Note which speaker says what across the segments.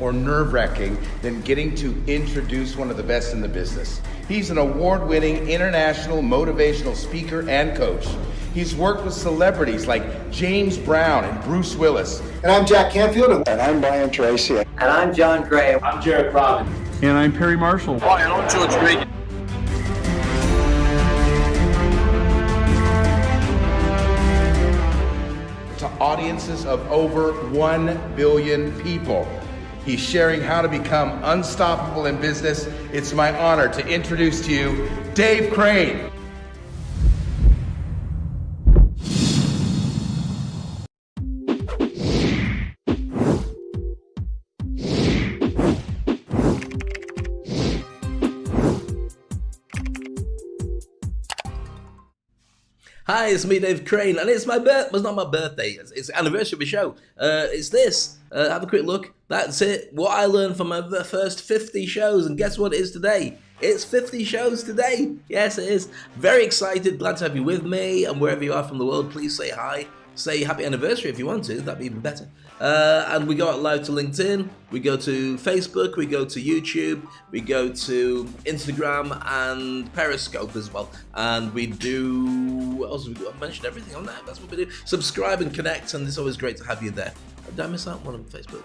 Speaker 1: or nerve-wracking than getting to introduce one of the best in the business. He's an award-winning international motivational speaker and coach. He's worked with celebrities like James Brown and Bruce Willis.
Speaker 2: And I'm Jack Canfield.
Speaker 3: And I'm Brian Tracy.
Speaker 4: And I'm John Gray.
Speaker 5: I'm Jared Robin.
Speaker 6: And I'm Perry Marshall.
Speaker 7: Hi, and I'm George Regan.
Speaker 1: To audiences of over 1 billion people. He's sharing how to become unstoppable in business. It's my honor to introduce to you Dave Crane.
Speaker 8: Hi, it's me, Dave Crane, and it's my birthday. Well, it's not my birthday. It's the anniversary of the show. It's this. Have a quick look. That's it. What I learned from my first 50 shows, and guess what it is today? It's 50 shows today. Yes, it is. Very excited. Glad to have you with me, and wherever you are from the world, please say hi. Say happy anniversary if you want to. That'd be even better. And we go out live to LinkedIn. We go to Facebook. We go to YouTube. We go to Instagram and Periscope as well. And we do... What else have we got? I've mentioned everything on that. That's what we do. Subscribe and connect, and it's always great to have you there. Did I miss out one on Facebook?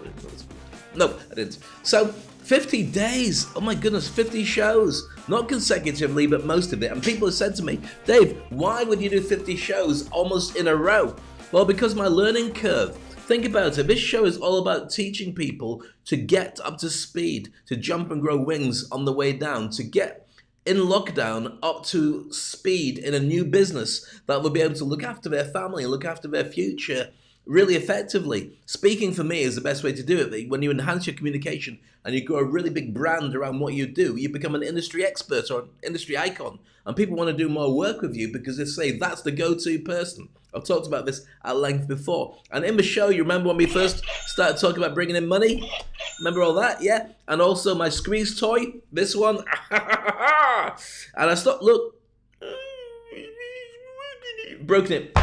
Speaker 8: No, I didn't. So, 50 days. Oh my goodness, 50 shows. Not consecutively, but most of it. And people have said to me, Dave, why would you do 50 shows almost in a row? Well, because my learning curve. Think about it. This show is all about teaching people to get up to speed, to jump and grow wings on the way down, to get in lockdown up to speed in a new business that will be able to look after their family, look after their future really effectively. Speaking for me is the best way to do it. When you enhance your communication and you grow a really big brand around what you do, you become an industry expert or an industry icon, and people want to do more work with you because they say that's the go-to person. I've talked about this at length before. And in the show, you remember when we first started talking about bringing in money? Remember all that? Yeah? And also my squeeze toy, this one. And I stopped, look, broken it.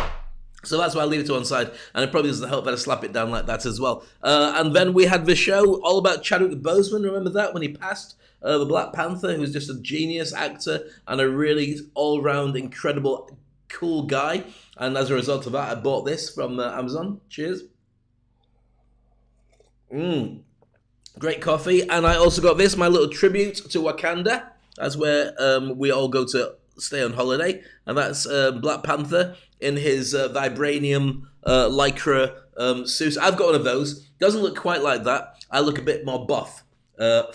Speaker 8: So that's why I leave it to one side, and it probably doesn't help that I slap it down like that as well. And then we had the show all about Chadwick Boseman. Remember that when he passed? The Black Panther, who was just a genius actor and a really all-round incredible, cool guy. And as a result of that, I bought this from Amazon. Cheers. Great coffee. And I also got this, my little tribute to Wakanda. That's where we all go to stay on holiday, and that's Black Panther in his vibranium lycra suit. I've got one of those. Doesn't look quite like that. I look a bit more buff,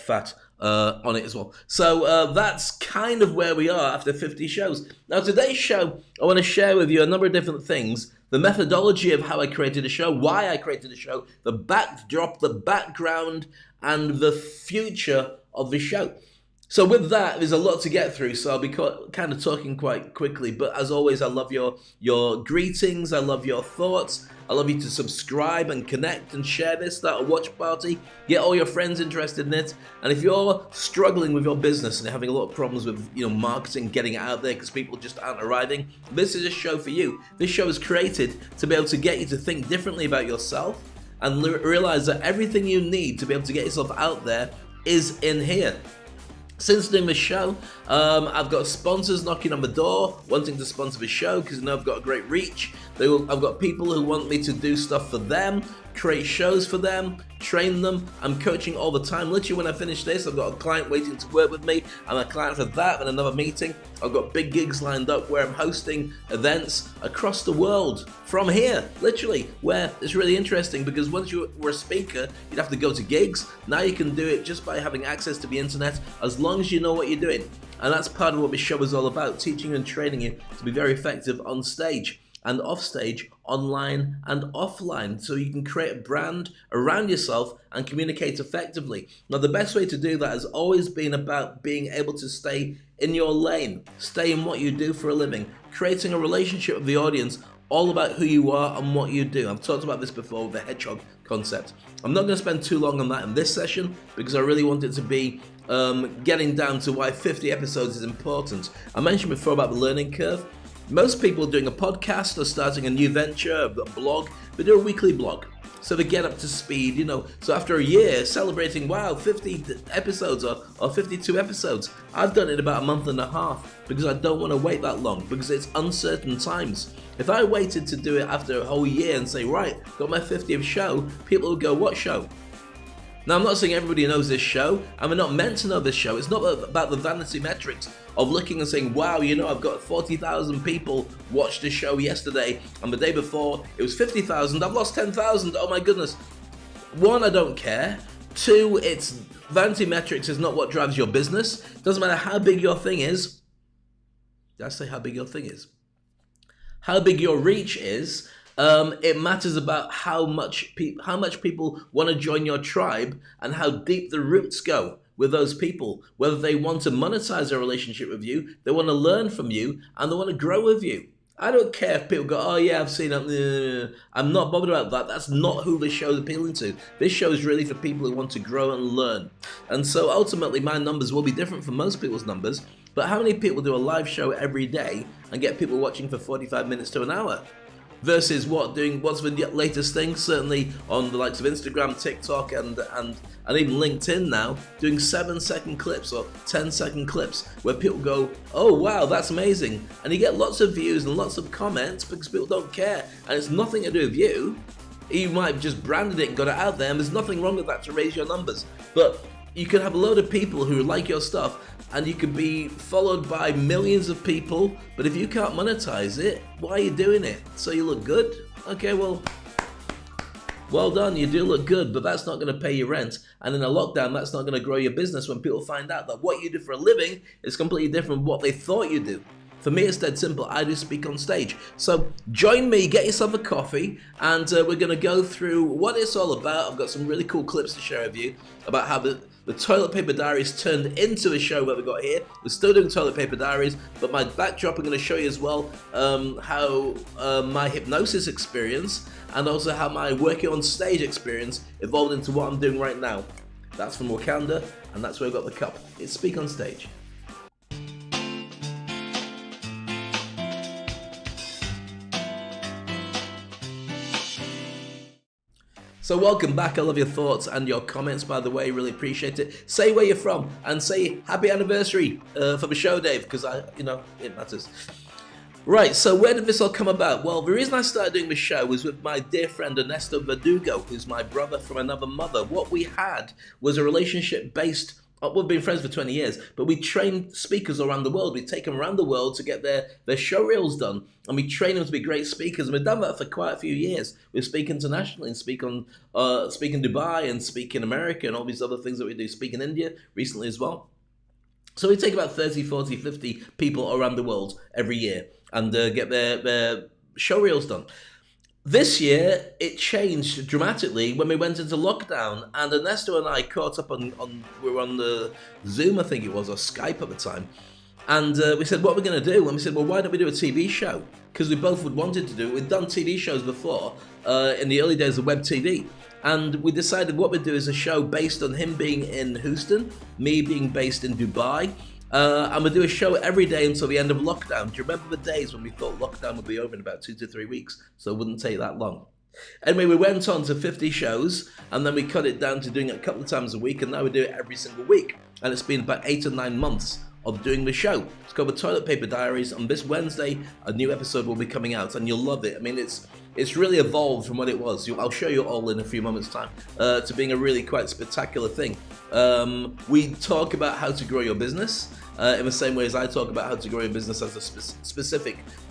Speaker 8: fat on it as well. So that's kind of where we are after 50 shows. Now today's show, I want to share with you a number of different things. The methodology of how I created a show, why I created a show, the backdrop, the background, and the future of the show. So with that, there's a lot to get through, so I'll be kind of talking quite quickly. But as always, I love your greetings. I love your thoughts. I love you to subscribe and connect and share this, start a watch party, get all your friends interested in it. And if you're struggling with your business and having a lot of problems with marketing, getting it out there because people just aren't arriving, this is a show for you. This show is created to be able to get you to think differently about yourself and realize that everything you need to be able to get yourself out there is in here. Since doing this show, I've got sponsors knocking on the door, wanting to sponsor the show because I've got a great reach. I've got people who want me to do stuff for them, create shows for them, train them. I'm coaching all the time. Literally, when I finish this, I've got a client waiting to work with me. I'm a client for that and another meeting. I've got big gigs lined up where I'm hosting events across the world from here, literally, where it's really interesting because once you were a speaker, you'd have to go to gigs. Now you can do it just by having access to the internet as long as you know what you're doing. And that's part of what this show is all about, teaching and training you to be very effective on stage and off stage, online and offline, so you can create a brand around yourself and communicate effectively. Now, the best way to do that has always been about being able to stay in your lane, stay in what you do for a living, creating a relationship with the audience, all about who you are and what you do. I've talked about this before with the hedgehog concept. I'm not going to spend too long on that in this session because I really want it to be getting down to why 50 episodes is important. I mentioned before about the learning curve. Most people doing a podcast or starting a new venture, a blog, they do a weekly blog. so they get up to speed, you know. So after a year celebrating, wow, 50 episodes or 52 episodes, I've done it in about a month and a half because I don't want to wait that long because it's uncertain times. If I waited to do it after a whole year and say, right, got my 50th show, people would go, what show? Now, I'm not saying everybody knows this show, and we're not meant to know this show. It's not about the vanity metrics of looking and saying, wow, you know, I've got 40,000 people watched this show yesterday, and the day before it was 50,000. I've lost 10,000. Oh my goodness. One, I don't care. Two, it's vanity metrics is not what drives your business. Doesn't matter how big your thing is. Did I say how big your thing is? How big your reach is. It matters about how much people want to join your tribe and how deep the roots go with those people. Whether they want to monetize their relationship with you, they want to learn from you, and they want to grow with you. I don't care if people go, oh yeah, I've seen it. I'm not bothered about that. That's not who this show is appealing to. This show is really for people who want to grow and learn. And so ultimately my numbers will be different from most people's numbers. But how many people do a live show every day and get people watching for 45 minutes to an hour? Versus what's the latest thing, certainly on the likes of Instagram, TikTok, and even LinkedIn now, doing 7-second clips or 10-second clips where people go, oh wow, that's amazing. And you get lots of views and lots of comments because people don't care. And it's nothing to do with you. You might have just branded it and got it out there, and there's nothing wrong with that to raise your numbers. But you could have a load of people who like your stuff, and you could be followed by millions of people, but if you can't monetize it, why are you doing it? So you look good? Okay, well done, you do look good, but that's not going to pay your rent. And in a lockdown, that's not going to grow your business when people find out that what you do for a living is completely different from what they thought you do. For me, it's dead simple. I do speak on stage. So join me, get yourself a coffee, and we're going to go through what it's all about. I've got some really cool clips to share with you about how the Toilet Paper Diaries turned into a show that we got here. We're still doing Toilet Paper Diaries, but my backdrop, I'm going to show you as well how my hypnosis experience and also how my working on stage experience evolved into what I'm doing right now. That's from Wakanda, and that's where I got the cup. It's Speak on Stage. So welcome back. I love your thoughts and your comments, by the way. Really appreciate it. Say where you're from and say happy anniversary for the show, Dave, because it matters. Right, so where did this all come about? Well, the reason I started doing this show was with my dear friend Ernesto Verdugo, who's my brother from another mother. What we had was a relationship based. We've been friends for 20 years, but we train speakers around the world. We take them around the world to get their show reels done, and we train them to be great speakers. And we've done that for quite a few years. We speak internationally and speak in Dubai and speak in America and all these other things that we do. Speak in India recently as well. So we take about 30, 40, 50 people around the world every year and get their show reels done. This year, it changed dramatically when we went into lockdown, and Ernesto and I caught up we were on the Zoom, I think it was, or Skype at the time, and we said, what are we going to do? And we said, well, why don't we do a TV show? Because we both wanted to do it. We'd done TV shows before, in the early days of web TV, and we decided what we'd do is a show based on him being in Houston, me being based in Dubai, and we'd do a show every day until the end of lockdown. Do you remember the days when we thought lockdown would be over in about 2 to 3 weeks? So it wouldn't take that long. Anyway, we went on to 50 shows, and then we cut it down to doing it a couple of times a week, and now we do it every single week. And it's been about 8 or 9 months of doing the show. It's called the Toilet Paper Diaries. On this Wednesday, a new episode will be coming out, and you'll love it. I mean, it's really evolved from what it was. I'll show you all in a few moments' time, to being a really quite spectacular thing. We talk about how to grow your business, in the same way as I talk about how to grow your business as a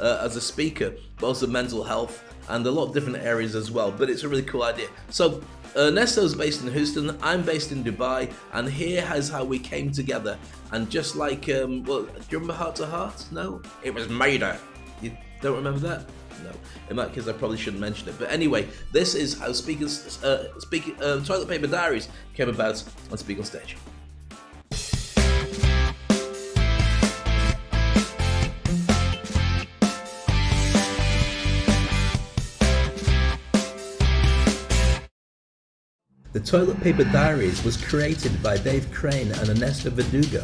Speaker 8: as a speaker, but also mental health and a lot of different areas as well. But it's a really cool idea. So Ernesto's based in Houston, I'm based in Dubai, and here is how we came together. And just like, do you remember Heart to Heart? No? It was Maida. You don't remember that? No. In that case, I probably shouldn't mention it. But anyway, this is how Toilet Paper Diaries came about on Speak on Stage. The Toilet Paper Diaries was created by Dave Crane and Ernesto Verdugo,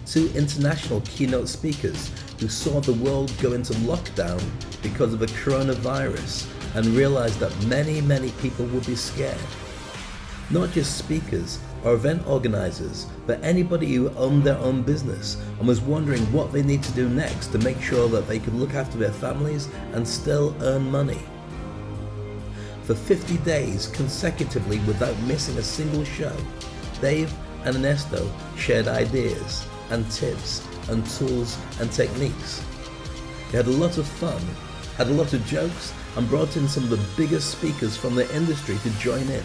Speaker 8: two international keynote speakers who saw the world go into lockdown because of the coronavirus
Speaker 2: and realized that many people would be scared. Not just speakers or event organizers, but anybody who owned their own business and was wondering what they need to do next to make sure that they could look after their families and still earn money. For 50 days consecutively without missing a single show, Dave and Ernesto shared ideas and tips and tools and techniques. They had a lot of fun, had a lot of jokes, and brought in some of the biggest speakers from the industry to join in.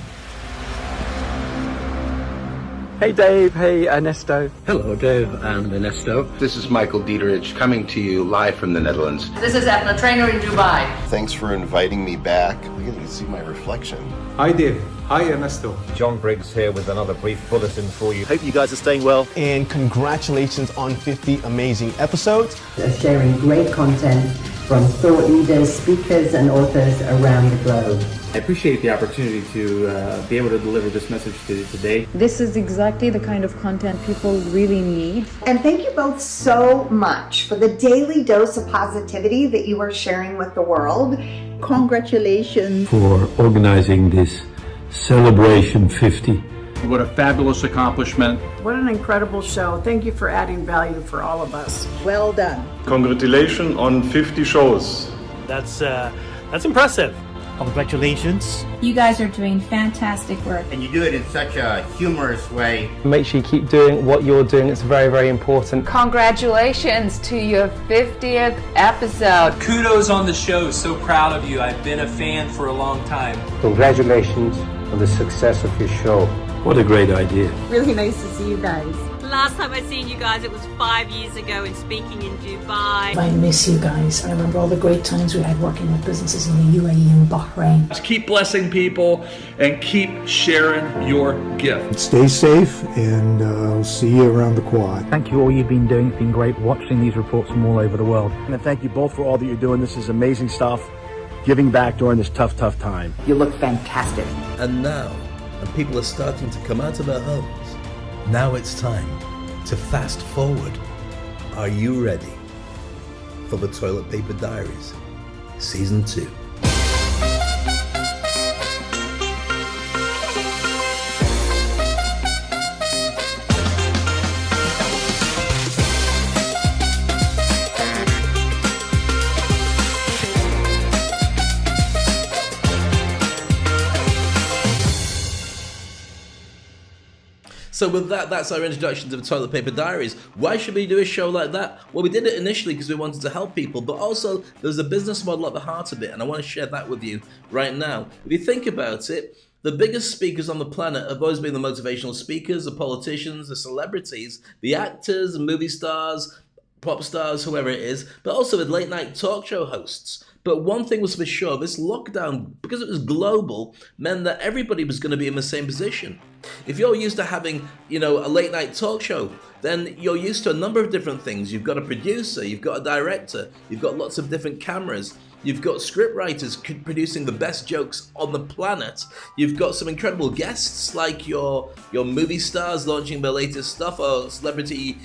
Speaker 3: Hey Dave, hey Ernesto.
Speaker 4: Hello Dave and Ernesto.
Speaker 1: This is Michael Dieterich coming to you live from the Netherlands.
Speaker 5: This is Ethna Trainer in Dubai.
Speaker 6: Thanks for inviting me back. I get to see my reflection.
Speaker 3: Hi Dave, hi Ernesto.
Speaker 4: John Briggs here with another brief bulletin for you.
Speaker 7: Hope you guys are staying well.
Speaker 9: And congratulations on 50 amazing episodes.
Speaker 10: Sharing great content from thought leaders, speakers, and authors around the globe.
Speaker 11: I appreciate the opportunity to be able to deliver this message to you today.
Speaker 12: This is exactly the kind of content people really need.
Speaker 13: And thank you both so much for the daily dose of positivity that you are sharing with the world.
Speaker 10: Congratulations
Speaker 4: for organizing this Celebration 50.
Speaker 11: What a fabulous accomplishment.
Speaker 5: What an incredible show. Thank you for adding value for all of us.
Speaker 10: Well done.
Speaker 14: Congratulations on 50 shows.
Speaker 7: That's impressive.
Speaker 9: Congratulations.
Speaker 12: You guys are doing fantastic work.
Speaker 15: And you do it in such a humorous way.
Speaker 3: Make sure you keep doing what you're doing. It's very important.
Speaker 5: Congratulations to your 50th episode.
Speaker 16: Kudos on the show. So proud of you. I've been a fan for a long time.
Speaker 4: Congratulations on the success of your show. What a great idea.
Speaker 12: Really nice to see you guys.
Speaker 17: Last time I seen you guys, it was 5 years ago in speaking in Dubai.
Speaker 12: I miss you guys. I remember all the great times we had working with businesses in the UAE and Bahrain.
Speaker 14: Just keep blessing people and keep sharing your gift.
Speaker 9: Stay safe, and I'll see you around the quad.
Speaker 3: Thank you all you've been doing. It's been great watching these reports from all over the world.
Speaker 7: And thank you both for all that you're doing. This is amazing stuff. Giving back during this tough time.
Speaker 5: You look fantastic.
Speaker 2: And now, and people are starting to come out of their homes. Now it's time to fast forward. Are you ready for the Toilet Paper Diaries, Season 2?
Speaker 8: So with that, that's our introduction to the Toilet Paper Diaries. Why should we do a show like that? Well, we did it initially because we wanted to help people, but also there's a business model at the heart of it, and I want to share that with you right now. If you think about it, the biggest speakers on the planet have always been the motivational speakers, the politicians, the celebrities, the actors, the movie stars, pop stars, whoever it is, but also with late night talk show hosts. But one thing was for sure, this lockdown, because it was global, meant that everybody was going to be in the same position. If you're used to having, a late night talk show, then you're used to a number of different things. You've got a producer, you've got a director, you've got lots of different cameras, you've got script writers producing the best jokes on the planet, you've got some incredible guests like your movie stars launching their latest stuff, or celebrity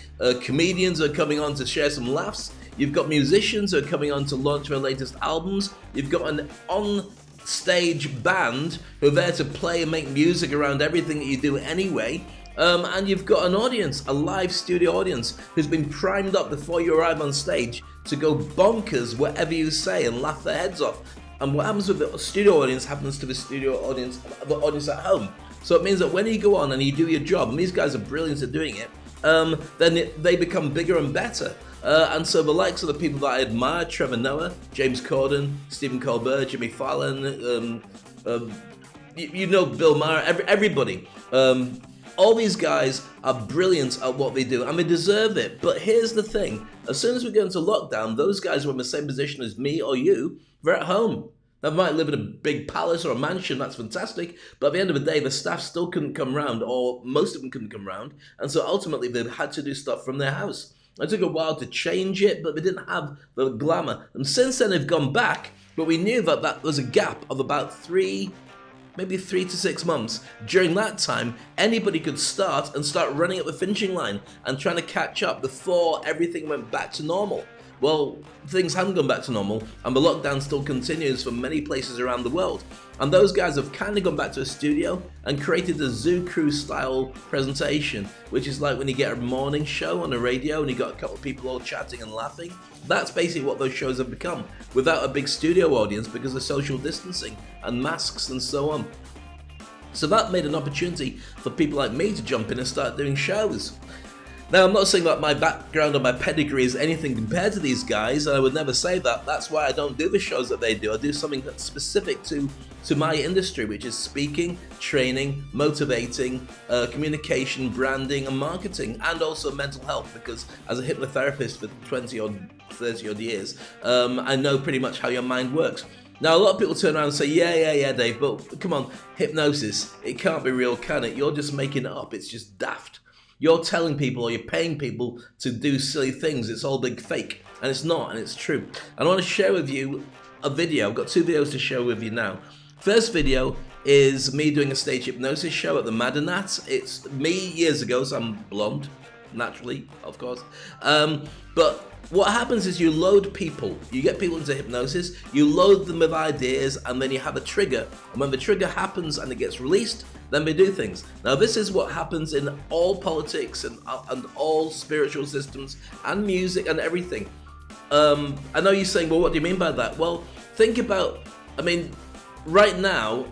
Speaker 8: comedians are coming on to share some laughs. You've got musicians who are coming on to launch their latest albums. You've got an on-stage band who are there to play and make music around everything that you do anyway. And you've got an audience, a live studio audience, who's been primed up before you arrive on stage to go bonkers whatever you say and laugh their heads off. And what happens with the studio audience happens to the studio audience, the audience at home. So it means that when you go on and you do your job, and these guys are brilliant at doing it, then they become bigger and better. And so the likes of the people that I admire, Trevor Noah, James Corden, Stephen Colbert, Jimmy Fallon, Bill Maher, everybody. All these guys are brilliant at what they do, and they deserve it. But here's the thing. As soon as we go into lockdown, those guys who are in the same position as me or you, they're at home. Now, they might live in a big palace or a mansion, that's fantastic, but at the end of the day, the staff still couldn't come round, or most of them couldn't come round, and so ultimately they had to do stuff from their house. It took a while to change it, but they didn't have the glamour. And since then, they've gone back, but we knew that there was a gap of about 3 to 6 months. During that time, anybody could start running up the finishing line and trying to catch up before everything went back to normal. Well, things haven't gone back to normal, and the lockdown still continues for many places around the world. And those guys have kind of gone back to a studio and created a Zoo Crew style presentation, which is like when you get a morning show on the radio and you got a couple of people all chatting and laughing. That's basically what those shows have become, without a big studio audience because of social distancing and masks and so on. So that made an opportunity for people like me to jump in and start doing shows. Now, I'm not saying that my background or my pedigree is anything compared to these guys, and I would never say that. That's why I don't do the shows that they do. I do something that's specific to my industry, which is speaking, training, motivating, communication, branding, and marketing, and also mental health, because as a hypnotherapist for 20 or 30 odd years, I know pretty much how your mind works. Now, a lot of people turn around and say, yeah, Dave, but come on, hypnosis, it can't be real, can it? You're just making it up. It's just daft. You're telling people or you're paying people to do silly things. It's all big fake. And it's not, and it's true. And I want to share with you a video. I've got 2 videos to share with you now. First video is me doing a stage hypnosis show at the Madinat. It's me years ago, so I'm blonde, naturally, of course. But what happens is you load people. You get people into hypnosis, you load them with ideas, and then you have a trigger. And when the trigger happens and it gets released, then they do things. Now, this is what happens in all politics and all spiritual systems and music and everything. I know you're saying, well, what do you mean by that? Well, think about, right now,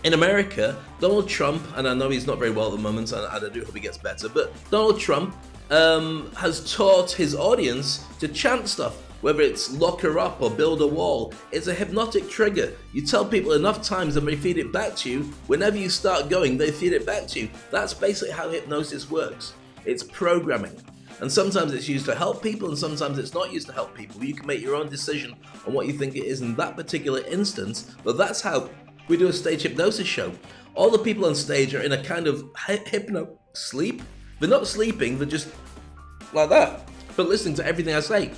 Speaker 8: in America, Donald Trump, and I know he's not very well at the moment, and I do hope he gets better, but Donald Trump has taught his audience to chant stuff. Whether it's lock her up or build a wall, it's a hypnotic trigger. You tell people enough times and they feed it back to you. Whenever you start going, they feed it back to you. That's basically how hypnosis works. It's programming. And sometimes it's used to help people and sometimes it's not used to help people. You can make your own decision on what you think it is in that particular instance, but that's how we do a stage hypnosis show. All the people on stage are in a kind of hypno sleep. They're not sleeping, they're just like that, but listening to everything I say.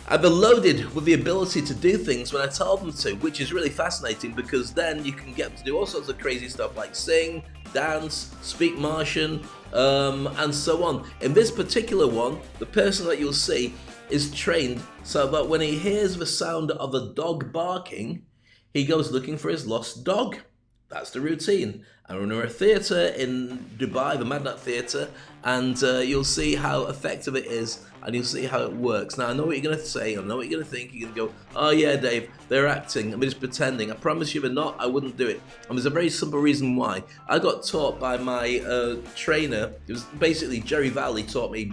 Speaker 8: I've been loaded with the ability to do things when I tell them to, which is really fascinating because then you can get them to do all sorts of crazy stuff like sing, dance, speak Martian, and so on. In this particular one, the person that you'll see is trained so that when he hears the sound of a dog barking, he goes looking for his lost dog. That's the routine. And we're in a theatre in Dubai, the Madinat Theatre, and you'll see how effective it is, and you'll see how it works. Now, I know what you're going to say, I know what you're going to think. You're going to go, oh yeah, Dave, they're acting, I'm just pretending. I promise you they're not, I wouldn't do it. And there's a very simple reason why. I got taught by my trainer, it was basically Jerry Valley taught me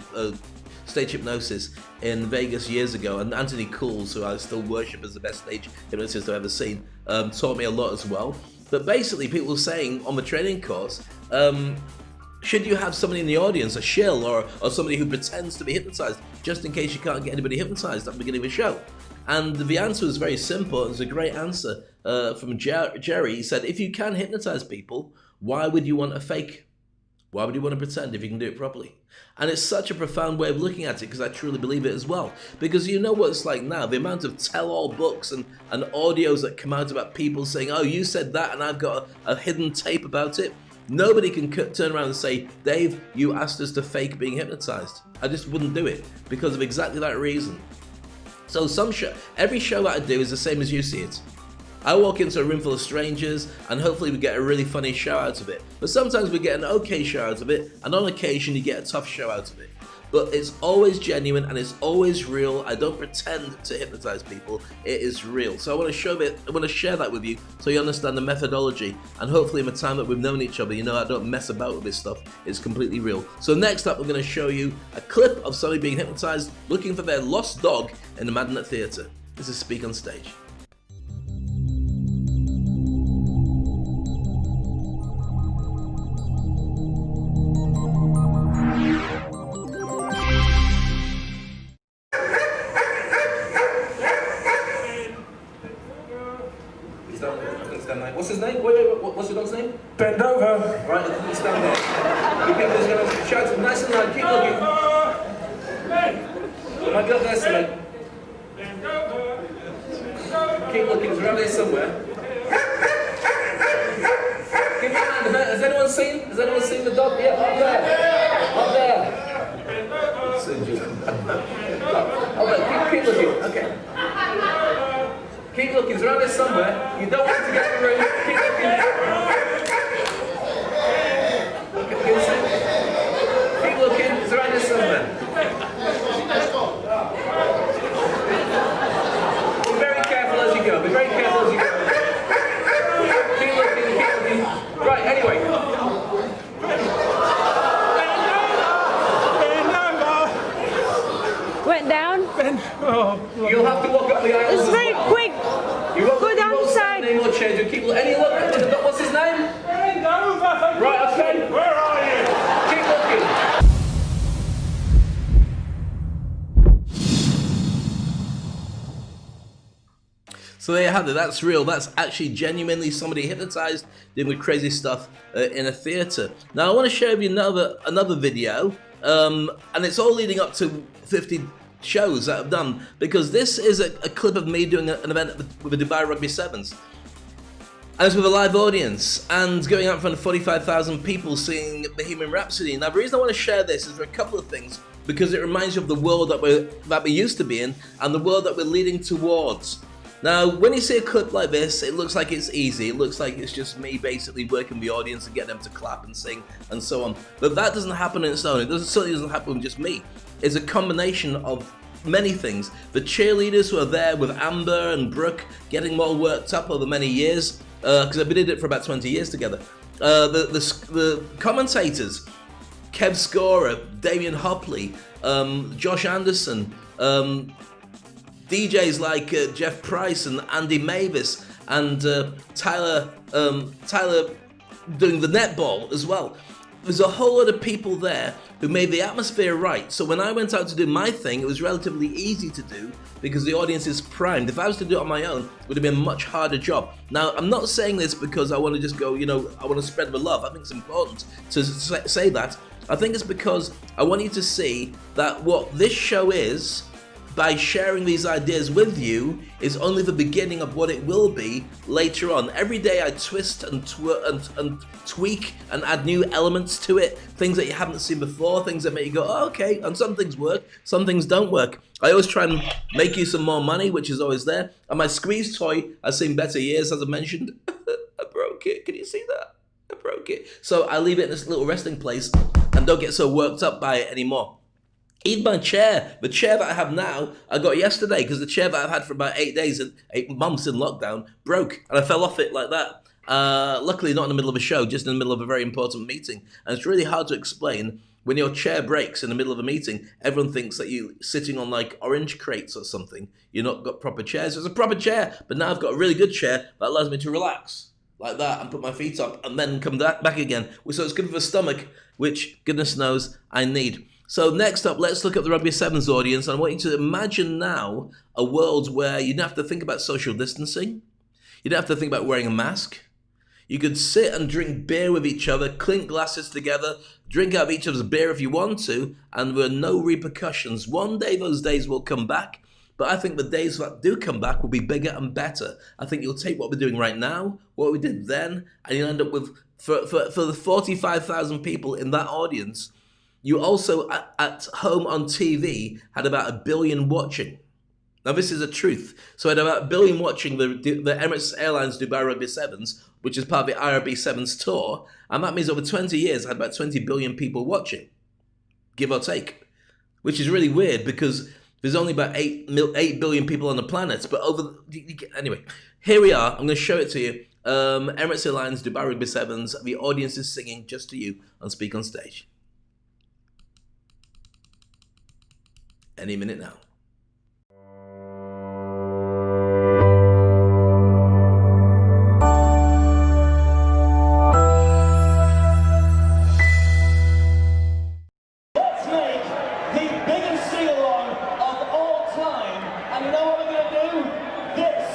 Speaker 8: stage hypnosis in Vegas years ago, and Anthony Cools, who I still worship as the best stage hypnotist I've ever seen, taught me a lot as well. But basically, people were saying on the training course, should you have somebody in the audience, a shill or somebody who pretends to be hypnotized, just in case you can't get anybody hypnotized at the beginning of a show? And the answer was very simple. It was a great answer from Jerry. He said, if you can hypnotize people, why would you want a fake? Why would you want to pretend if you can do it properly? And it's such a profound way of looking at it because I truly believe it as well. Because you know what it's like now, the amount of tell-all books and audios that come out about people saying, oh, you said that and I've got a hidden tape about it. Nobody can turn around and say, Dave, you asked us to fake being hypnotized. I just wouldn't do it because of exactly that reason. So every show that I do is the same as you see it. I walk into a room full of strangers and hopefully we get a really funny show out of it. But sometimes we get an okay show out of it, and on occasion you get a tough show out of it. But it's always genuine and it's always real. I don't pretend to hypnotize people. It is real. So I want to share that with you so you understand the methodology. And hopefully in the time that we've known each other, you know I don't mess about with this stuff. It's completely real. So next up, we're going to show you a clip of somebody being hypnotized looking for their lost dog in the Madinat Theatre. This is Speak on Stage. What's his name? What's your dog's name?
Speaker 18: Bend over.
Speaker 8: Right, stand there. You people just going to shout nice and loud. Keep looking. My girl there, somewhere. Keep looking. It's around there somewhere. Keep your hand. Has anyone seen the dog? Yeah, up there. Up there. It's around here somewhere. You don't want to get in the room. Keep looking. Keep looking. It's around here somewhere. Be very careful as you go. Be very careful as you go. Keep looking. Keep looking. Right. Anyway.
Speaker 18: Went down.
Speaker 8: You'll have to walk up the aisle.
Speaker 18: It's very quick.
Speaker 8: Go down the side. Name or change. You keep. Any look. What's his name? Right. Okay. Where are you? Keep looking. So there you have it. That's real. That's actually genuinely somebody hypnotized doing crazy stuff in a theatre. Now I want to show you another video, and it's all leading up to 50 shows that I've done, because this is a clip of me doing an event with the Dubai Rugby Sevens. And it's with a live audience and going out in front of 45,000 people singing Bohemian Rhapsody. Now the reason I want to share this is for a couple of things, because it reminds you of the world that we used to be in and the world that we're leading towards. Now, when you see a clip like this, it looks like it's easy. It looks like it's just me basically working the audience and getting them to clap and sing and so on. But that doesn't happen in its own. It certainly doesn't happen with just me. It's a combination of many things. The cheerleaders who are there with Amber and Brooke getting more worked up over many years, because we did it for about 20 years together. The commentators, Kev Scorer, Damien Hopley, Josh Anderson, DJs like Jeff Price and Andy Mavis, and Tyler doing the netball as well. There's a whole lot of people there who made the atmosphere right. So when I went out to do my thing, it was relatively easy to do because the audience is primed. If I was to do it on my own, it would have been a much harder job. Now, I'm not saying this because I want to just go, I want to spread the love. I think it's important to say that. I think it's because I want you to see that what this show is, by sharing these ideas with you, is only the beginning of what it will be later on. Every day I twist and tweak and add new elements to it, things that you haven't seen before, things that make you go, oh, okay, and some things work, some things don't work. I always try and make you some more money, which is always there. And my squeeze toy has seen better years, as I mentioned. I broke it, can you see that? I broke it. So I leave it in this little resting place and don't get so worked up by it anymore. Even my chair, the chair that I have now, I got yesterday because the chair that I've had for about 8 months in lockdown, broke and I fell off it like that. Luckily not in the middle of a show, just in the middle of a very important meeting. And it's really hard to explain when your chair breaks in the middle of a meeting. Everyone thinks that you're sitting on like orange crates or something. You've not got proper chairs. It's a proper chair, but now I've got a really good chair that allows me to relax like that and put my feet up and then come back again. So it's good for the stomach, which goodness knows I need. So next up, let's look at the Rugby Sevens audience. And I want you to imagine now a world where you don't have to think about social distancing. You don't have to think about wearing a mask. You could sit and drink beer with each other, clink glasses together, drink out of each other's beer if you want to, and there are no repercussions. One day those days will come back, but I think the days that do come back will be bigger and better. I think you'll take what we're doing right now, what we did then, and you'll end up with, for the 45,000 people in that audience, you also, at home on TV, had about 1 billion watching. Now, this is a truth. So I had about 1 billion watching the Emirates Airlines Dubai Rugby Sevens, which is part of the IRB Sevens tour, and that means over 20 years I had about 20 billion people watching, give or take, which is really weird because there's only about 8 billion people on the planet. But anyway, here we are. I'm going to show it to you. Emirates Airlines Dubai Rugby Sevens. The audience is singing just to you on SpeakOnstage. Any minute now.
Speaker 19: Let's make the biggest sing-along of all time, and you know what we're going to do? This.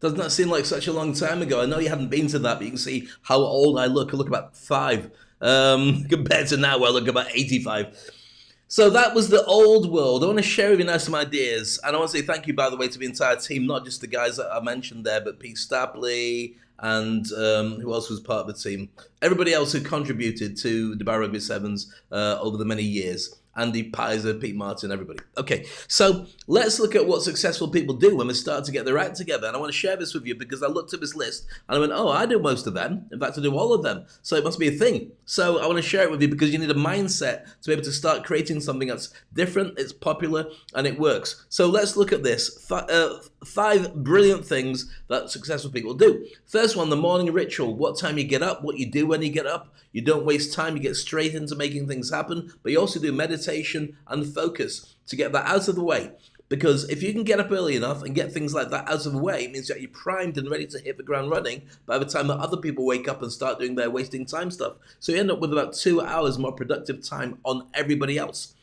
Speaker 8: Doesn't that seem like such a long time ago? I know you haven't been to that, but you can see how old I look. I look about 5 compared to now where I look about 85. So that was the old world. I want to share with you now some ideas. And I want to say thank you, by the way, to the entire team, not just the guys that I mentioned there, but Pete Stapley and who else was part of the team? Everybody else who contributed to Dubai Rugby Sevens over the many years. Andy Pizer, Pete Martin, everybody. Okay, so let's look at what successful people do when they start to get their act together. And I want to share this with you because I looked at this list and I went, oh, I do most of them. In fact, I do all of them. So it must be a thing. So I want to share it with you because you need a mindset to be able to start creating something that's different, it's popular, and it works. So let's look at this. 5 brilliant things that successful people do. First one, the morning ritual. What time you get up, what you do when you get up. You don't waste time, you get straight into making things happen, but you also do meditation and focus to get that out of the way. Because if you can get up early enough and get things like that out of the way, it means that you're primed and ready to hit the ground running by the time that other people wake up and start doing their wasting time stuff. So you end up with about 2 hours more productive time on everybody else.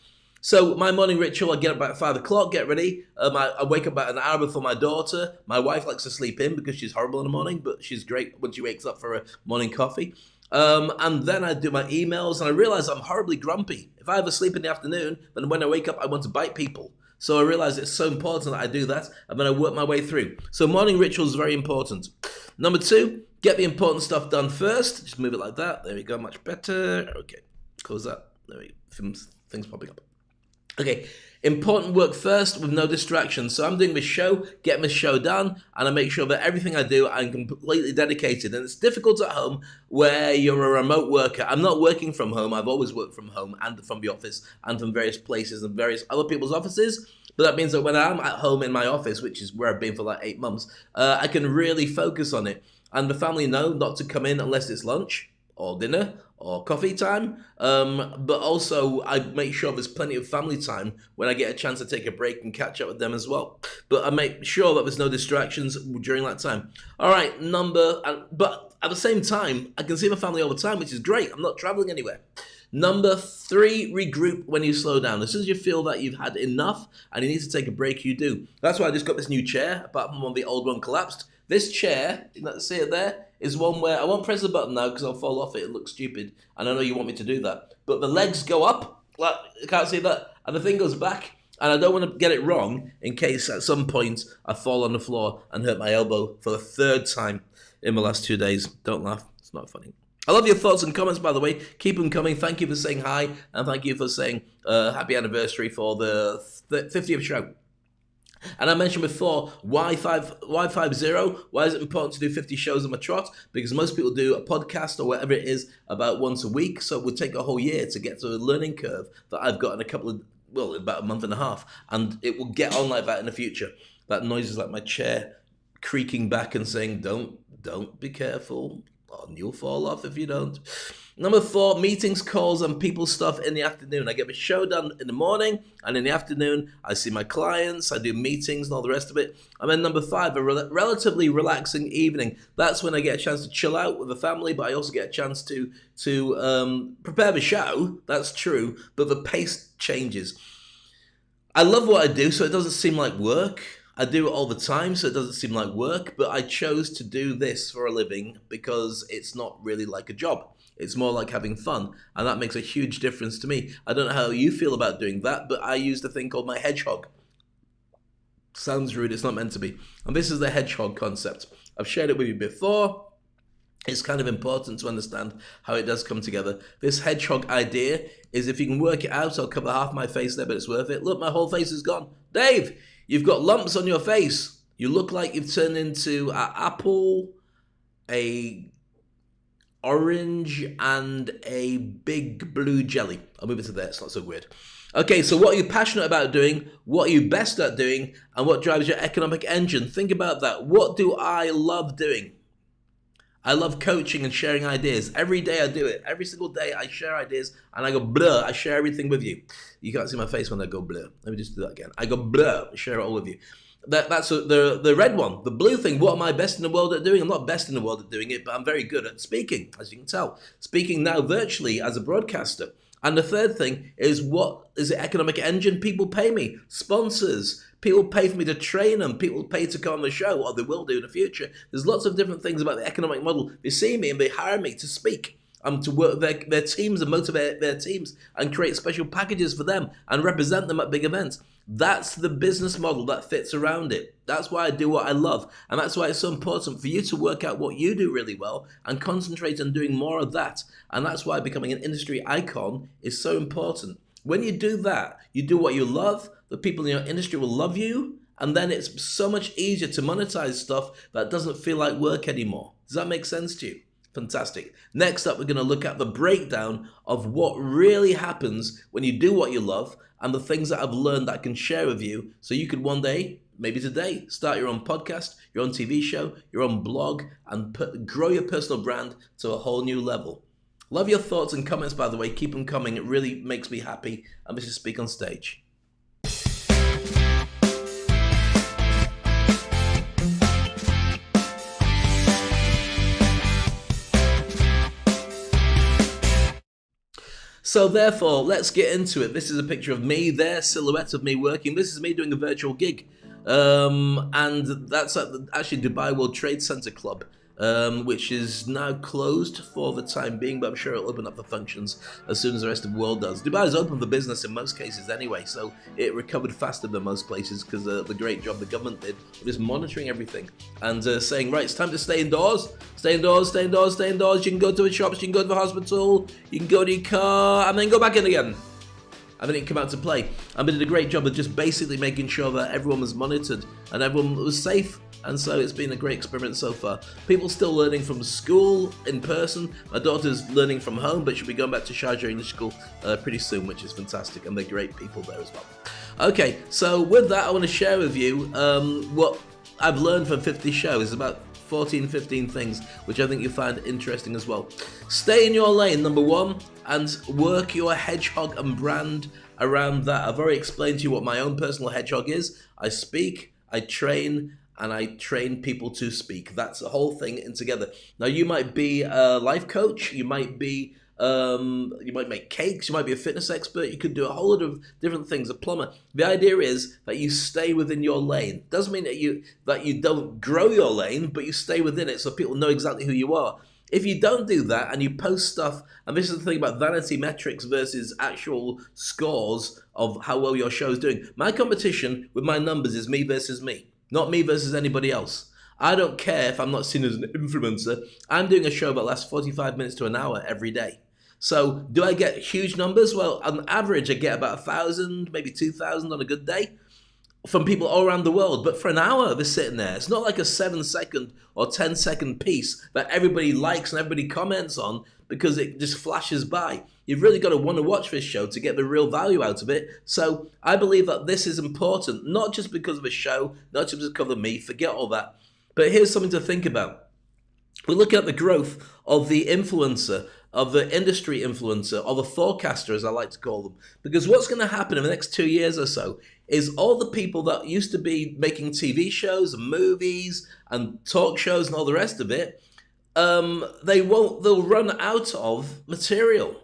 Speaker 8: So my morning ritual, I get up about 5 o'clock, get ready. I wake up about an hour before my daughter. My wife likes to sleep in because she's horrible in the morning, but she's great when she wakes up for a morning coffee. And then I do my emails, and I realize I'm horribly grumpy. If I ever sleep in the afternoon, then when I wake up, I want to bite people. So I realize it's so important that I do that, and then I work my way through. So morning ritual is very important. Number 2, get the important stuff done first. Just move it like that. There we go, much better. Okay, close that. There we go, things popping up. Okay, important work first with no distractions. So I'm doing this show, getting this show done, and I make sure that everything I do, I'm completely dedicated. And it's difficult at home where you're a remote worker. I'm not working from home. I've always worked from home and from the office and from various places and various other people's offices. But that means that when I'm at home in my office, which is where I've been for like 8 months, I can really focus on it. And the family know not to come in unless it's lunch or dinner or coffee time, but also I make sure there's plenty of family time when I get a chance to take a break and catch up with them as well. But I make sure that there's no distractions during that time. All right, but at the same time, I can see my family all the time, which is great. I'm not traveling anywhere. Number 3, regroup when you slow down. As soon as you feel that you've had enough and you need to take a break, you do. That's why I just got this new chair, apart from when the old one collapsed. This chair, see it there, is one where I won't press the button now because I'll fall off it. It looks stupid, and I know you want me to do that. But the legs go up, like, you can't see that, and the thing goes back, and I don't want to get it wrong in case at some point I fall on the floor and hurt my elbow for the 3rd time in the last 2 days. Don't laugh, it's not funny. I love your thoughts and comments, by the way. Keep them coming. Thank you for saying hi, and thank you for saying happy anniversary for the 50th show. And I mentioned before, why 50? Why is it important to do 50 shows on my trot? Because most people do a podcast or whatever it is about once a week. So it would take a whole year to get to a learning curve that I've got in about a month and a half. And it will get on like that in the future. That noise is like my chair creaking back and saying, don't be careful, and you'll fall off if you don't. Number 4, meetings, calls, and people stuff in the afternoon. I get my show done in the morning, and in the afternoon, I see my clients, I do meetings and all the rest of it. And then number 5, a relatively relaxing evening. That's when I get a chance to chill out with the family, but I also get a chance to prepare the show. That's true, but the pace changes. I love what I do, so it doesn't seem like work. I do it all the time, so it doesn't seem like work, but I chose to do this for a living because it's not really like a job. It's more like having fun, and that makes a huge difference to me. I don't know how you feel about doing that, but I use the thing called my hedgehog. Sounds rude, it's not meant to be. And this is the hedgehog concept. I've shared it with you before. It's kind of important to understand how it does come together. This hedgehog idea is, if you can work it out, I'll cover half my face there, but it's worth it. Look, my whole face is gone. Dave, you've got lumps on your face. You look like you've turned into an apple, a orange, and a big blue jelly. I'll move it to there, it's not so weird. Okay, so what are you passionate about doing? What are you best at doing? And what drives your economic engine? Think about that. What do I love doing? I love coaching and sharing ideas. Every day I do it. Every single day I share ideas and I go blur. I share everything with you. You can't see my face when I go blur. Let me just do that again. I go blur. I share it all with you. That's the red one. The blue thing, what am I best in the world at doing? I'm not best in the world at doing it, but I'm very good at speaking, as you can tell. Speaking now virtually as a broadcaster. And the third thing is, what is the economic engine? People pay me. Sponsors. People pay for me to train them. People pay to come on the show, or they will do in the future. There's lots of different things about the economic model. They see me and they hire me to speak, to work with their teams and motivate their teams and create special packages for them and represent them at big events. That's the business model that fits around it. That's why I do what I love. And that's why it's so important for you to work out what you do really well and concentrate on doing more of that. And that's why becoming an industry icon is so important. When you do that, you do what you love, the people in your industry will love you, and then it's so much easier to monetize stuff that doesn't feel like work anymore. Does that make sense to you? Fantastic. Next up, we're going to look at the breakdown of what really happens when you do what you love and the things that I've learned that I can share with you so you could one day, maybe today, start your own podcast, your own TV show, your own blog, and grow your personal brand to a whole new level. Love your thoughts and comments, by the way. Keep them coming. It really makes me happy. And this is Speak on Stage. So therefore, let's get into it. This is a picture of me there, silhouette of me working. This is me doing a virtual gig. And that's at actually Dubai World Trade Center Club, which is now closed for the time being, but I'm sure it'll open up for functions as soon as the rest of the world does. Dubai is open for business in most cases anyway, so it recovered faster than most places because the great job the government did of just monitoring everything and saying, right, it's time to stay indoors, stay indoors, stay indoors, stay indoors. You can go to the shops, you can go to the hospital, you can go to your car, and then go back in again. And then it came out to play. And they did a great job of just basically making sure that everyone was monitored and everyone was safe. And so it's been a great experiment so far. People still learning from school in person. My daughter's learning from home, but she'll be going back to Sharjah English School pretty soon, which is fantastic. And they're great people there as well. Okay, so with that, I want to share with you what I've learned from 50 shows, about 14, 15 things, which I think you'll find interesting as well. Stay in your lane, number one, and work your hedgehog and brand around that. I've already explained to you what my own personal hedgehog is. I speak, I train, and I train people to speak. That's the whole thing in together. Now, you might be a life coach, you might be you might make cakes, you might be a fitness expert, you could do a whole lot of different things, a plumber. The idea is that you stay within your lane. Doesn't mean that you don't grow your lane, but you stay within it so people know exactly who you are. If you don't do that and you post stuff, and this is the thing about vanity metrics versus actual scores of how well your show's doing. My competition with my numbers is me versus me, not me versus anybody else. I don't care if I'm not seen as an influencer. I'm doing a show that lasts 45 minutes to an hour every day. So do I get huge numbers? Well, on average, I get about 1,000, maybe 2,000 on a good day from people all around the world. But for an hour, they're sitting there. It's not like a 7-second or 10-second piece that everybody likes and everybody comments on because it just flashes by. You've really got to want to watch this show to get the real value out of it. So I believe that this is important, not just because of a show, not just because of me, forget all that. But here's something to think about. We look at the growth of the influencer, of the industry influencer, or the forecaster, as I like to call them. Because what's going to happen in the next 2 years or so is all the people that used to be making TV shows and movies and talk shows and all the rest of it, they'll run out of material.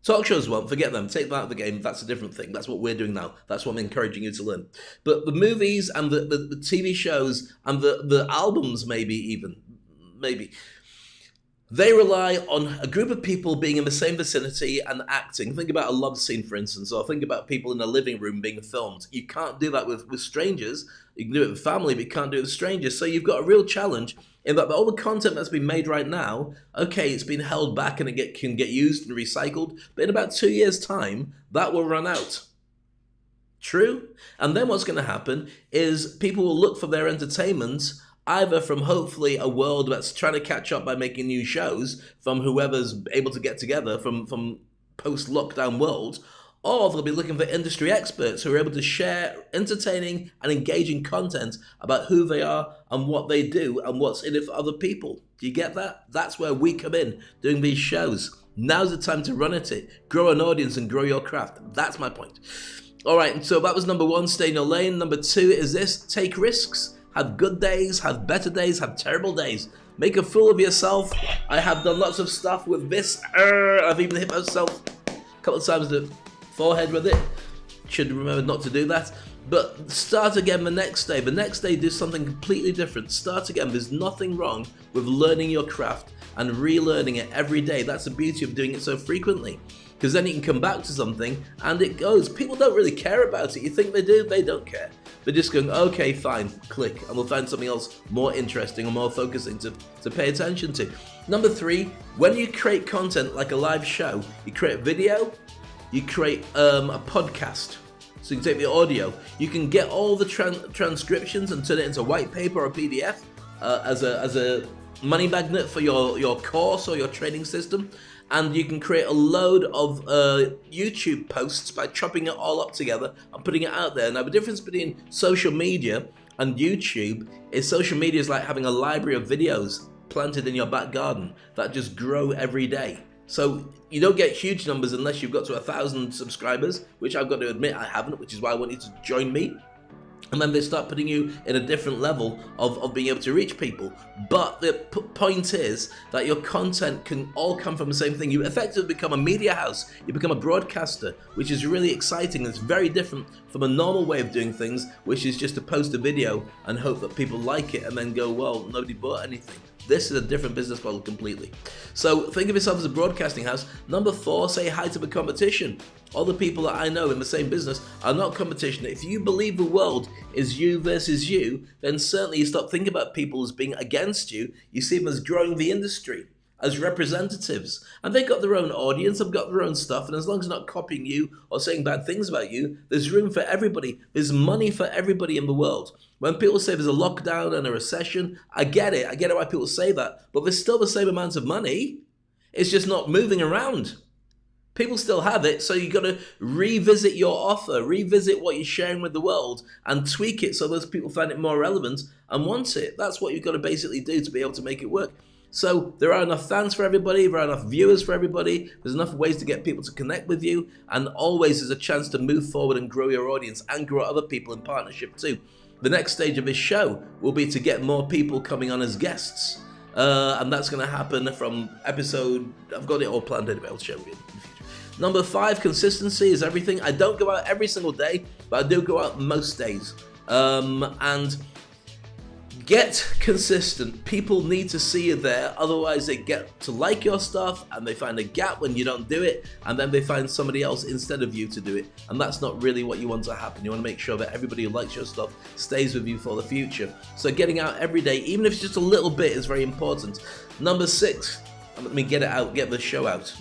Speaker 8: Talk shows won't, forget them, take them out of the game, that's a different thing. That's what we're doing now. That's what I'm encouraging you to learn. But the movies and the TV shows and the albums maybe, they rely on a group of people being in the same vicinity and acting. Think about a love scene, for instance, or think about people in a living room being filmed. You can't do that with strangers. You can do it with family, but you can't do it with strangers. So you've got a real challenge in that all the content that's been made right now, okay, it's been held back and it can get used and recycled, but in about 2 years' time, that will run out. True? And then what's going to happen is people will look for their entertainment either from hopefully a world that's trying to catch up by making new shows from whoever's able to get together from post-lockdown world, or they'll be looking for industry experts who are able to share entertaining and engaging content about who they are and what they do and what's in it for other people. Do you get that? That's where we come in, doing these shows. Now's the time to run at it, grow an audience and grow your craft. That's my point. All right, and so that was number one, stay in your lane. Number two is this, take risks. Have good days, have better days, have terrible days. Make a fool of yourself. I have done lots of stuff with this. I've even hit myself a couple of times the forehead with it. Should remember not to do that. But start again the next day. The next day, do something completely different. Start again. There's nothing wrong with learning your craft and relearning it every day. That's the beauty of doing it so frequently. Because then you can come back to something and it goes. People don't really care about it. You think they do? They don't care. They're just going, okay, fine, click, and we'll find something else more interesting or more focusing to pay attention to. Number 3, when you create content like a live show, you create a video, you create a podcast. So you can take the audio, you can get all the transcriptions and turn it into white paper or PDF as a money magnet for your course or your training system. And you can create a load of YouTube posts by chopping it all up together and putting it out there. Now, the difference between social media and YouTube is social media is like having a library of videos planted in your back garden that just grow every day. So you don't get huge numbers unless you've got to 1,000 subscribers, which I've got to admit I haven't, which is why I want you to join me. And then they start putting you in a different level of being able to reach people. But the point is that your content can all come from the same thing. You effectively become a media house. You become a broadcaster, which is really exciting. It's very different from a normal way of doing things, which is just to post a video and hope that people like it and then go, well, nobody bought anything. This is a different business model completely. So think of yourself as a broadcasting house. Number 4, say hi to the competition. All the people that I know in the same business are not competition. If you believe the world is you versus you, then certainly you stop thinking about people as being against you. You see them as growing the industry, as representatives. And they've got their own audience, they've got their own stuff, and as long as they're not copying you or saying bad things about you, there's room for everybody. There's money for everybody in the world. When people say there's a lockdown and a recession, I get it. I get why people say that. But there's still the same amount of money. It's just not moving around. People still have it, so you've got to revisit your offer, revisit what you're sharing with the world, and tweak it so those people find it more relevant and want it. That's what you've got to basically do to be able to make it work. So there are enough fans for everybody, there are enough viewers for everybody, there's enough ways to get people to connect with you, and always there's a chance to move forward and grow your audience and grow other people in partnership too. The next stage of this show will be to get more people coming on as guests. And that's going to happen from episode, I've got it all planned anyway, I'll share with you in the future. Number 5, consistency is everything. I don't go out every single day, but I do go out most days. And get consistent. People need to see you there, otherwise they get to like your stuff and they find a gap when you don't do it, and then they find somebody else instead of you to do it, and that's not really what you want to happen. You want to make sure that everybody who likes your stuff stays with you for the future. So getting out every day, even if it's just a little bit, is very important. Number 6, let me get it out, get the show out.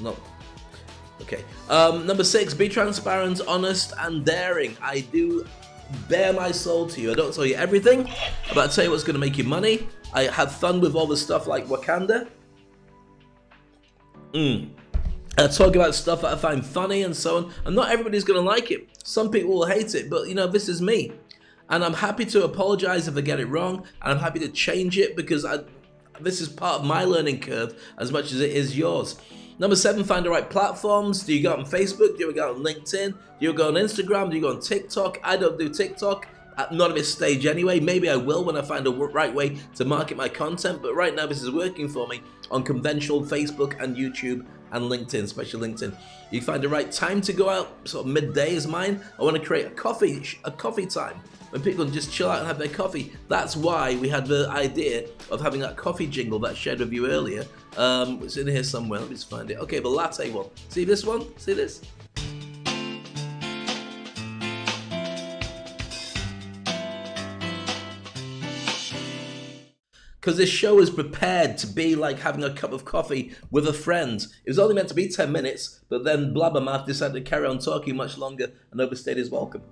Speaker 8: Okay. Number 6, be transparent, honest, and daring. I do bare my soul to you. I don't tell you everything, but I tell you what's going to make you money. I have fun with all the stuff like Wakanda. I talk about stuff that I find funny and so on, and not everybody's going to like it. Some people will hate it, but you know, this is me. And I'm happy to apologize if I get it wrong, and I'm happy to change it because this is part of my learning curve as much as it is yours. Number 7, find the right platforms. Do you go on Facebook? Do you go on LinkedIn? Do you go on Instagram? Do you go on TikTok? I don't do TikTok. Not at this stage anyway. Maybe I will when I find a right way to market my content. But right now this is working for me on conventional Facebook and YouTube and LinkedIn, especially LinkedIn. You find the right time to go out, sort of midday is mine. I want to create a coffee time when people can just chill out and have their coffee. That's why we had the idea of having that coffee jingle that I shared with you earlier. It's in here somewhere, let me just find it. Okay, the latte one. See this one? See this? Because this show is prepared to be like having a cup of coffee with a friend. It was only meant to be 10 minutes, but then Blabbermouth decided to carry on talking much longer and overstayed his welcome.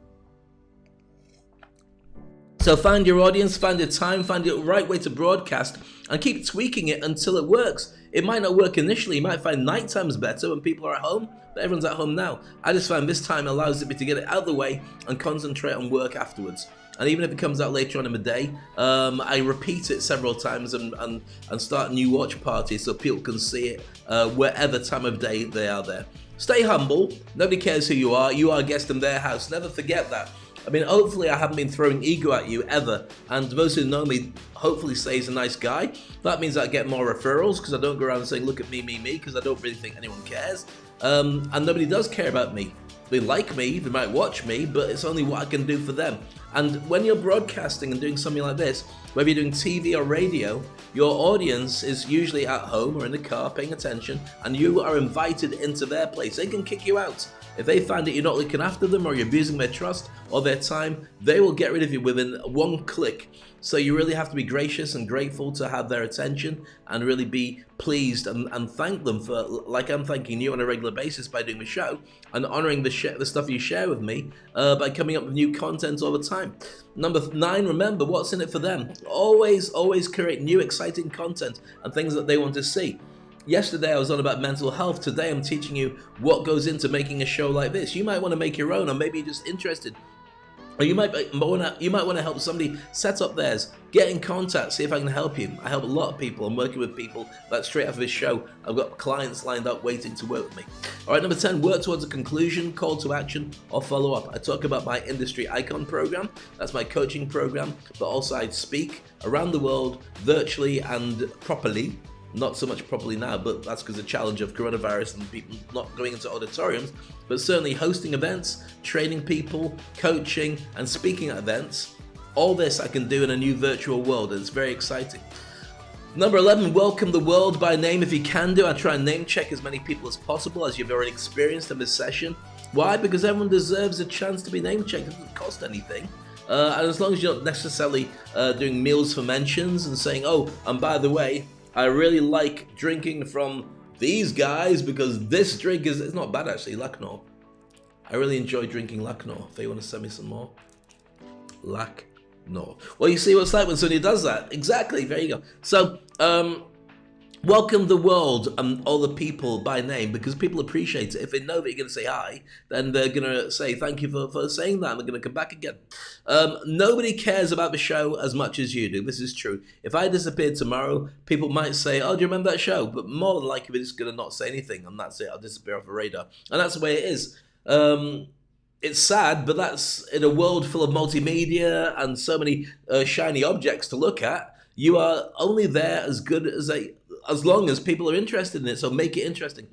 Speaker 8: So find your audience, find your time, find the right way to broadcast, and keep tweaking it until it works. It might not work initially. You might find night time's better when people are at home, but everyone's at home now. I just find this time allows me to get it out of the way and concentrate on work afterwards. And even if it comes out later on in the day, I repeat it several times and start new watch parties so people can see it wherever time of day they are there. Stay humble. Nobody cares who you are. You are a guest in their house. Never forget that. I mean, hopefully I haven't been throwing ego at you ever. And those who know me hopefully say he's a nice guy. That means I get more referrals because I don't go around saying, look at me, because I don't really think anyone cares. And nobody does care about me. They like me, they might watch me, but it's only what I can do for them. And when you're broadcasting and doing something like this, whether you're doing TV or radio, your audience is usually at home or in the car paying attention, and you are invited into their place. They can kick you out. If they find that you're not looking after them or you're abusing their trust or their time, they will get rid of you within one click. So you really have to be gracious and grateful to have their attention and really be pleased and thank them for, like I'm thanking you on a regular basis by doing the show and honoring the stuff you share with me by coming up with new content all the time. Number 9, remember, what's in it for them? Always create new exciting content and things that they want to see. Yesterday I was on about mental health. Today I'm teaching you what goes into making a show like this. You might want to make your own, or maybe you're just interested. Or you might want to help somebody set up theirs. Get in contact, see if I can help you. I help a lot of people. I'm working with people that straight after this show, I've got clients lined up waiting to work with me. All right, number 10, work towards a conclusion, call to action, or follow up. I talk about my Industry Icon program. That's my coaching program, but also I speak around the world virtually and properly. Not so much properly now, but that's because of the challenge of coronavirus and people not going into auditoriums, but certainly hosting events, training people, coaching, and speaking at events. All this I can do in a new virtual world, and it's very exciting. Number 11, welcome the world by name if you can do. I try and name check as many people as possible, as you've already experienced in this session. Why? Because everyone deserves a chance to be name checked. It doesn't cost anything. And as long as you're not necessarily doing meals for mentions and saying, oh, and by the way, I really like drinking from these guys because this drink it's not bad actually, Lucknow. I really enjoy drinking Lucknow. If you want to send me some more. Lucknow. Well, you see what it's like when somebody does that. Exactly, there you go. So, welcome the world and all the people by name because people appreciate it. If they know that you're going to say hi, then they're going to say thank you for saying that and they're going to come back again. Nobody cares about the show as much as you do. This is true. If I disappeared tomorrow, people might say, oh, do you remember that show? But more than likely, they're just going to not say anything and that's it. I'll disappear off the radar. And that's the way it is. It's sad, but that's in a world full of multimedia and so many shiny objects to look at. You are only there as good as long as people are interested in it, so make it interesting.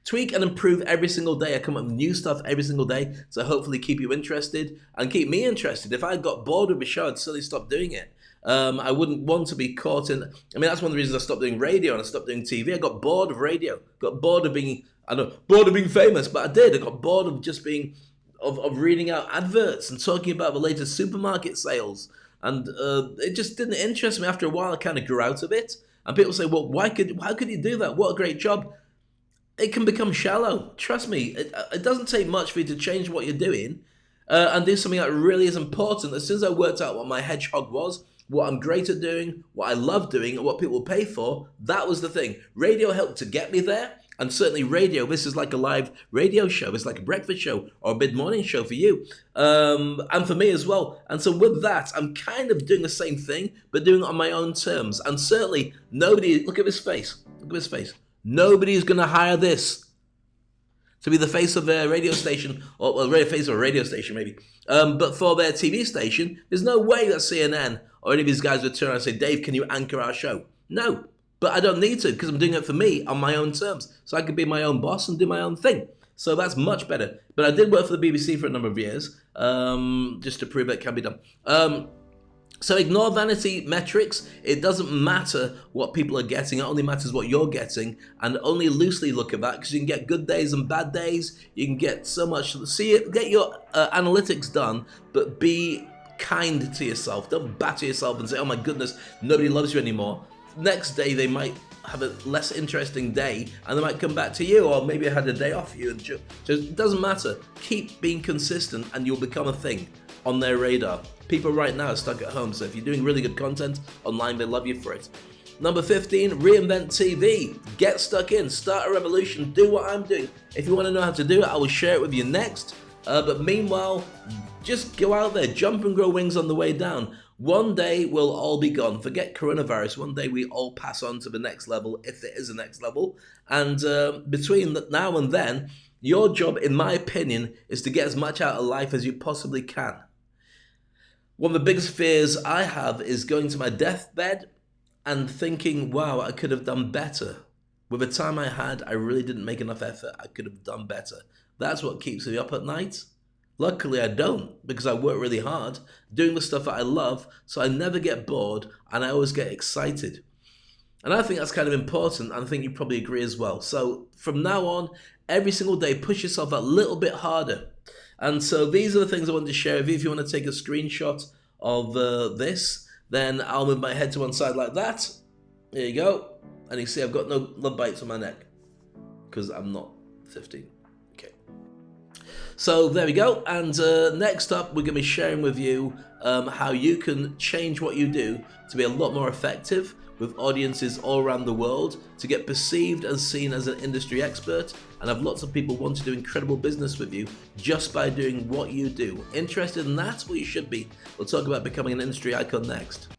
Speaker 8: Tweak and improve every single day. I come up with new stuff every single day, so hopefully keep you interested and keep me interested. If I got bored with the show, I'd certainly stop doing it. I wouldn't want to be caught in... I mean, that's one of the reasons I stopped doing radio and I stopped doing TV. I got bored of radio, got bored of being... bored of being famous, but I did. I got bored of just being... of reading out adverts and talking about the latest supermarket sales. And it just didn't interest me. After a while, I kind of grew out of it. And people say, well, how could you do that? What a great job. It can become shallow. Trust me, it doesn't take much for you to change what you're doing and do something that really is important. As soon as I worked out what my hedgehog was, what I'm great at doing, what I love doing, and what people pay for, that was the thing. Radio helped to get me there. And certainly radio, this is like a live radio show. It's like a breakfast show or a mid-morning show for you. And for me as well. And so with that, I'm kind of doing the same thing, but doing it on my own terms. And certainly nobody, look at this face. Look at this face. Nobody's going to hire this to be the face of their radio station, or well, face of a radio station maybe. But for their TV station, there's no way that CNN or any of these guys would turn around and say, Dave, can you anchor our show? No. But I don't need to because I'm doing it for me on my own terms. So I can be my own boss and do my own thing. So that's much better. But I did work for the BBC for a number of years just to prove it can be done. So ignore vanity metrics. It doesn't matter what people are getting. It only matters what you're getting. And only loosely look at that because you can get good days and bad days. You can get so much. Get your analytics done, but be kind to yourself. Don't batter yourself and say, oh my goodness, nobody loves you anymore. Next day they might have a less interesting day and they might come back to you, or maybe I had a day off you. And just it doesn't matter. Keep being consistent and you'll become a thing on their radar. People right now are stuck at home, so if you're doing really good content online, they love you for it. Number 15, reinvent TV. Get stuck in, start a revolution, do what I'm doing. If you want to know how to do it, I will share it with you next. But meanwhile, just go out there, jump and grow wings on the way down. One day we'll all be gone. Forget coronavirus. One day we all pass on to the next level, if there is a next level. And between now and then, your job, in my opinion, is to get as much out of life as you possibly can. One of the biggest fears I have is going to my deathbed and thinking, wow, I could have done better. With the time I had, I really didn't make enough effort. I could have done better. That's what keeps me up at night. Luckily, I don't, because I work really hard, doing the stuff that I love, so I never get bored, and I always get excited. And I think that's kind of important, and I think you probably agree as well. So from now on, every single day, push yourself a little bit harder. And so these are the things I wanted to share with you. If you want to take a screenshot of this, then I'll move my head to one side like that. There you go. And you see I've got no love bites on my neck because I'm not 15. Okay. So there we go. And next up, we're going to be sharing with you how you can change what you do to be a lot more effective with audiences all around the world, to get perceived and seen as an industry expert, and have lots of people want to do incredible business with you just by doing what you do. Interested in that? Well, you should be. We'll talk about becoming an industry icon next.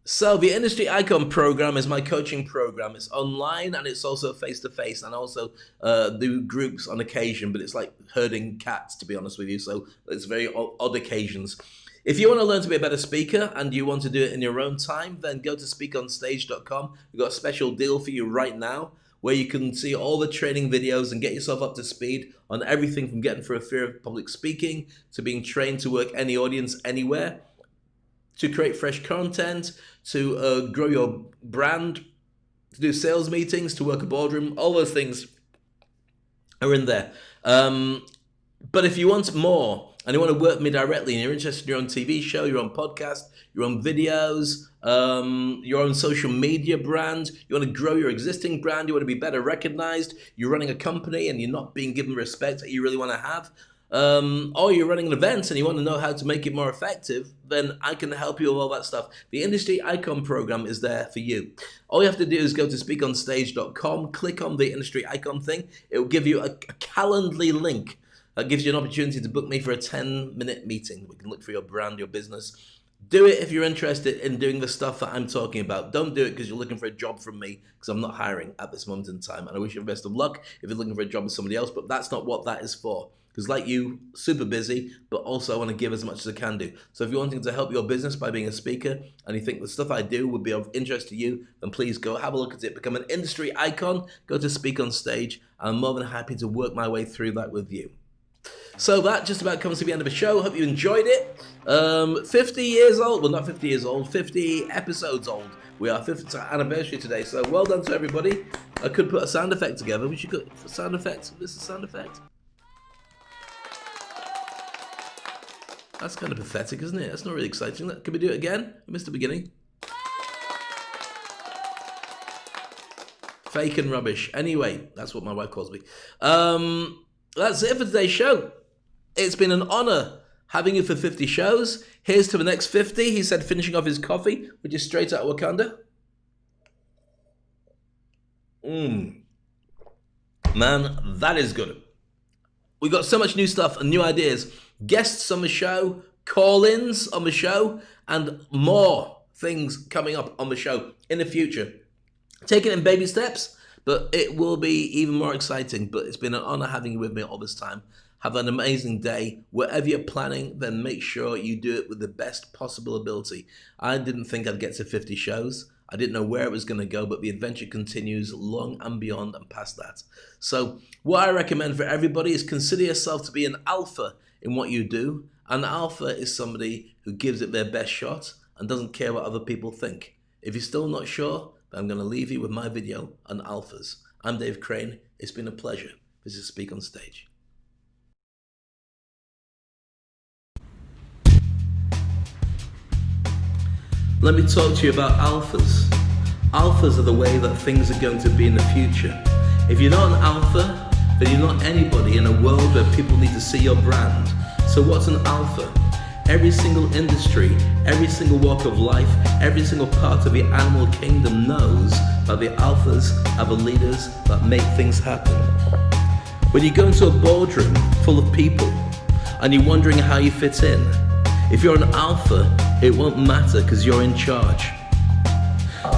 Speaker 8: So the Industry Icon program is my coaching program. It's online and it's also face-to-face, and I also do groups on occasion, but it's like herding cats, to be honest with you. So it's very odd occasions. If you want to learn to be a better speaker and you want to do it in your own time, then go to SpeakOnstage.com. We've got a special deal for you right now where you can see all the training videos and get yourself up to speed on everything from getting through a fear of public speaking to being trained to work any audience anywhere, to create fresh content, to grow your brand, to do sales meetings, to work a boardroom. All those things are in there. But if you want more and you want to work with me directly and you're interested in your own TV show, your own podcast, your own videos, your own social media brand, you want to grow your existing brand, you want to be better recognized, you're running a company and you're not being given respect that you really want to have, or you're running an event and you want to know how to make it more effective, then I can help you with all that stuff. The Industry Icon program is there for you. All you have to do is go to SpeakOnstage.com, click on the Industry Icon thing. It will give you a Calendly link that gives you an opportunity to book me for a 10-minute meeting. We can look for your brand, your business. Do it if you're interested in doing the stuff that I'm talking about. Don't do it because you're looking for a job from me, because I'm not hiring at this moment in time. And I wish you the best of luck if you're looking for a job with somebody else, but that's not what that is for. Because like you, super busy, but also I want to give as much as I can do. So if you're wanting to help your business by being a speaker and you think the stuff I do would be of interest to you, then please go have a look at it. Become an industry icon. Go to Speak On Stage. I'm more than happy to work my way through that with you. So that just about comes to the end of the show. Hope you enjoyed it. 50 years old. Well, not 50 years old. 50 episodes old. We are 50th anniversary today. So well done to everybody. I could put a sound effect together. We should put a sound effect. This is a sound effect. That's kind of pathetic, isn't it? That's not really exciting. Can we do it again? I missed the beginning. Fake and rubbish. Anyway, that's what my wife calls me. That's it for today's show. It's been an honor having you for 50 shows. Here's to the next 50. He said, finishing off his coffee, which is straight out of Wakanda. Man, that is good. We got so much new stuff and new ideas. Guests on the show, call-ins on the show, and more things coming up on the show in the future. Take it in baby steps, but it will be even more exciting. But it's been an honor having you with me all this time. Have an amazing day. Whatever you're planning, then make sure you do it with the best possible ability. I didn't think I'd get to 50 shows. I didn't know where it was going to go, but the adventure continues long and beyond and past that. So what I recommend for everybody is consider yourself to be an alpha in what you do. An alpha is somebody who gives it their best shot and doesn't care what other people think. If you're still not sure, then I'm going to leave you with my video on alphas. I'm Dave Crane. It's been a pleasure. This is Speak On Stage. Let me talk to you about alphas. Alphas are the way that things are going to be in the future. If you're not an alpha, then you're not anybody in a world where people need to see your brand. So what's an alpha? Every single industry, every single walk of life, every single part of the animal kingdom knows that the alphas are the leaders that make things happen. When you go into a boardroom full of people and you're wondering how you fit in, if you're an alpha, it won't matter because you're in charge.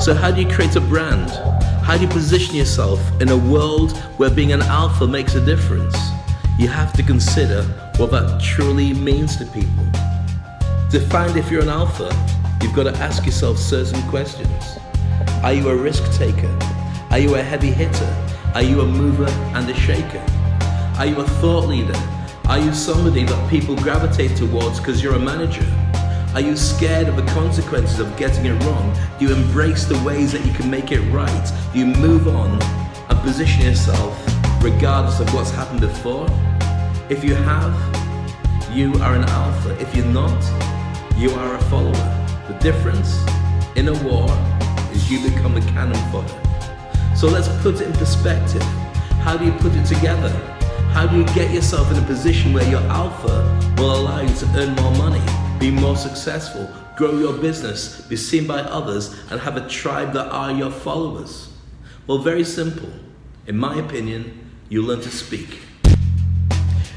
Speaker 8: So how do you create a brand? How do you position yourself in a world where being an alpha makes a difference? You have to consider what that truly means to people. To find if you're an alpha, you've got to ask yourself certain questions. Are you a risk taker? Are you a heavy hitter? Are you a mover and a shaker? Are you a thought leader? Are you somebody that people gravitate towards because you're a manager? Are you scared of the consequences of getting it wrong? Do you embrace the ways that you can make it right? Do you move on and position yourself regardless of what's happened before? If you have, you are an alpha. If you're not, you are a follower. The difference in a war is you become the cannon fodder. So let's put it in perspective. How do you put it together? How do you get yourself in a position where your alpha will allow you to earn more money, be more successful, grow your business, be seen by others, and have a tribe that are your followers? Well, very simple. In my opinion, you learn to speak.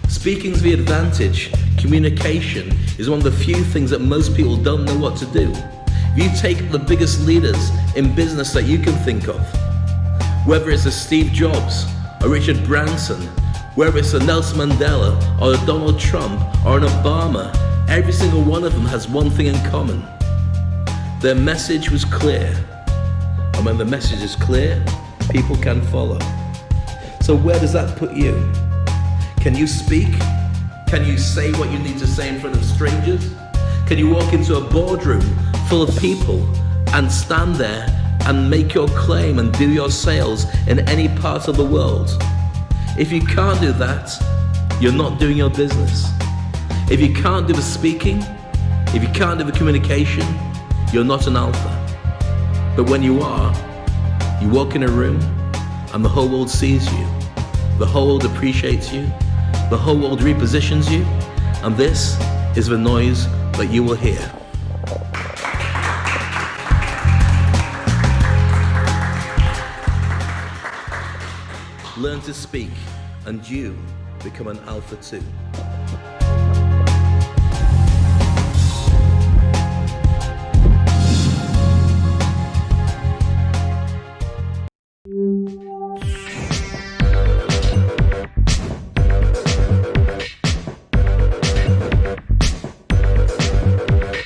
Speaker 8: Speaking's the advantage. Communication is one of the few things that most people don't know what to do. If you take the biggest leaders in business that you can think of, whether it's a Steve Jobs, a Richard Branson, whether it's a Nelson Mandela, or a Donald Trump, or an Obama, every single one of them has one thing in common. Their message was clear. And when the message is clear, people can follow. So where does that put you? Can you speak? Can you say what you need to say in front of strangers? Can you walk into a boardroom full of people and stand there and make your claim and do your sales in any part of the world? If you can't do that, you're not doing your business. If you can't do the speaking, if you can't do the communication, you're not an alpha. But when you are, you walk in a room and the whole world sees you. The whole world appreciates you. The whole world repositions you. And this is the noise that you will hear. Learn to speak, and you become an alpha too.